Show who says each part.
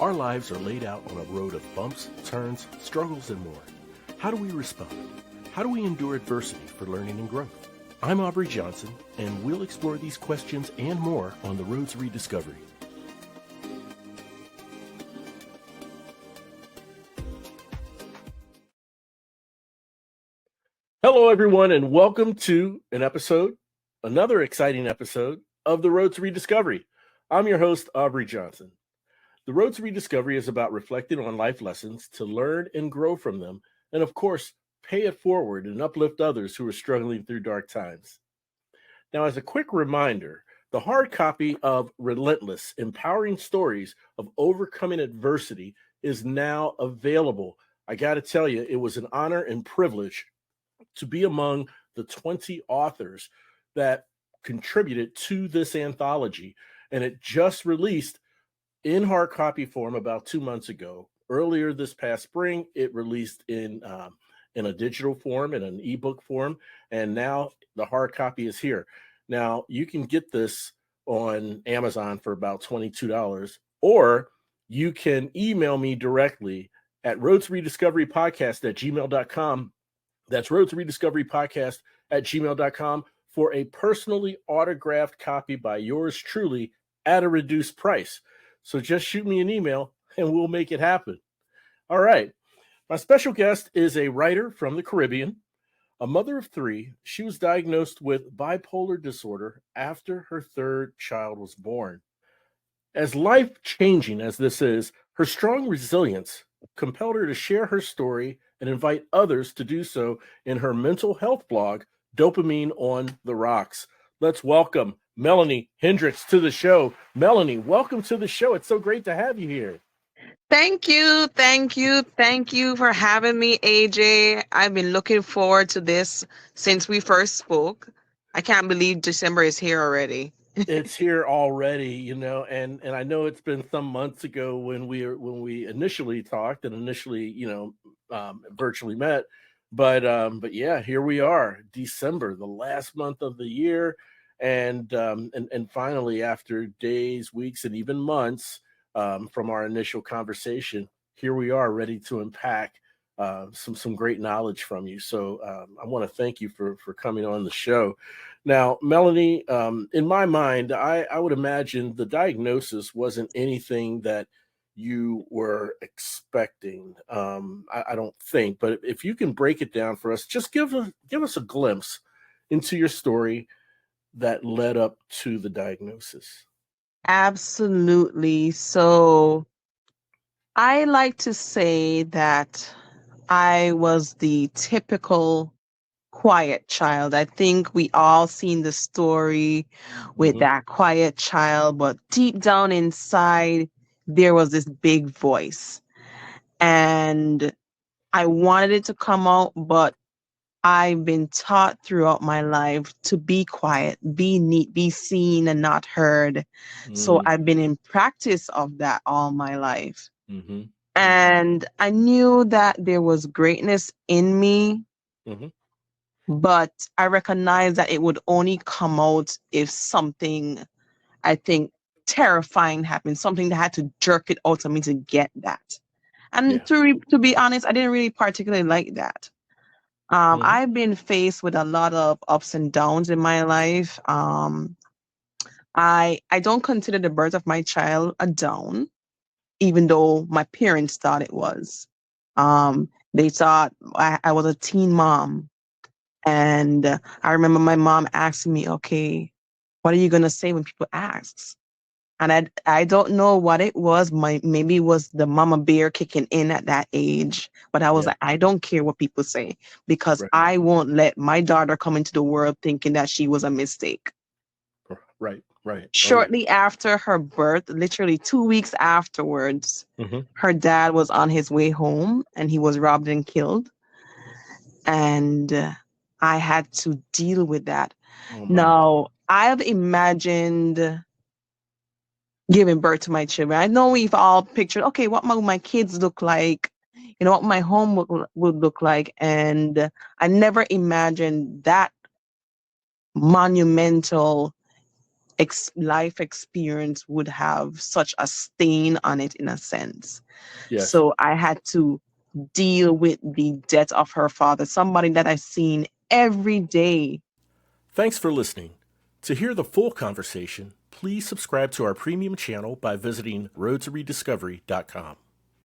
Speaker 1: Our lives are laid out on a road of bumps, turns, struggles, and more. How do we respond? How do we endure adversity for learning and growth? I'm Aubrey Johnson, and we'll explore these questions and more on The Road to Rediscovery. Hello, everyone, and welcome to another exciting episode of The Road to Rediscovery. I'm your host, Aubrey Johnson. The Road to Rediscovery is about reflecting on life lessons to learn and grow from them, and of course, pay it forward and uplift others who are struggling through dark times. Now, as a quick reminder, the hard copy of Relentless, Empowering Stories of Overcoming Adversity is now available. I got to tell you, it was an honor and privilege to be among the 20 authors that contributed to this anthology, and it just released in hard copy form about 2 months ago. Earlier this past spring, it released in a digital form, in an ebook form, and now the hard copy is here. Now, you can get this on Amazon for about $22, or you can email me directly at roadtorediscoverypodcast@gmail.com. That's roadtorediscoverypodcast@gmail.com for a personally autographed copy by yours truly at a reduced price. So just shoot me an email and we'll make it happen. All right. My special guest is a writer from the Caribbean, a mother of three. She was diagnosed with bipolar disorder after her third child was born. As life-changing as this is, her strong resilience compelled her to share her story and invite others to do so in her mental health blog, Dopamine on the Rocks. Let's welcome Meloney Hendricks to the show. Meloney, welcome to the show. It's so great to have you here.
Speaker 2: Thank you for having me, AJ. I've been looking forward to this since we first spoke. I can't believe December is here already.
Speaker 1: It's here already, and I know it's been some months ago when we initially talked and initially, virtually met, but yeah, here we are, December, the last month of the year, and finally, after days, weeks, and even months from our initial conversation, here we are, ready to unpack some great knowledge from you. So I want to thank you for coming on the show. Now, Meloney, in my mind, I would imagine the diagnosis wasn't anything that you were expecting. I don't think, but if you can break it down for us, just give us a glimpse into your story that led up to the diagnosis.
Speaker 2: Absolutely. So I like to say that I was the typical quiet child. I think we all seen the story with that quiet child, but deep down inside, there was this big voice. And I wanted it to come out, but I've been taught throughout my life to be quiet, be neat, be seen and not heard. So I've been in practice of that all my life. And I knew that there was greatness in me, but I recognized that it would only come out if something, I think, terrifying happened, something that had to jerk it out of me to get that. And to be honest, I didn't really particularly like that. I've been faced with a lot of ups and downs in my life. I don't consider the birth of my child a down, even though my parents thought it was. They thought I was a teen mom. And I remember my mom asking me, okay, what are you going to say when people ask? And I don't know what it was. Maybe it was the mama bear kicking in at that age. But I was like, I don't care what people say, because I won't let my daughter come into the world thinking that she was a mistake.
Speaker 1: Right.
Speaker 2: Shortly after her birth, literally 2 weeks afterwards, her dad was on his way home and he was robbed and killed. And I had to deal with that. Now, I've imagined giving birth to my children. I know we've all pictured, okay, what my kids look like, what my home would look like. And I never imagined that monumental life experience would have such a stain on it in a sense.
Speaker 1: Yes.
Speaker 2: So I had to deal with the death of her father, somebody that I've seen every day.
Speaker 1: Thanks for listening. To hear the full conversation, please subscribe to our premium channel by visiting roadtorediscovery.com.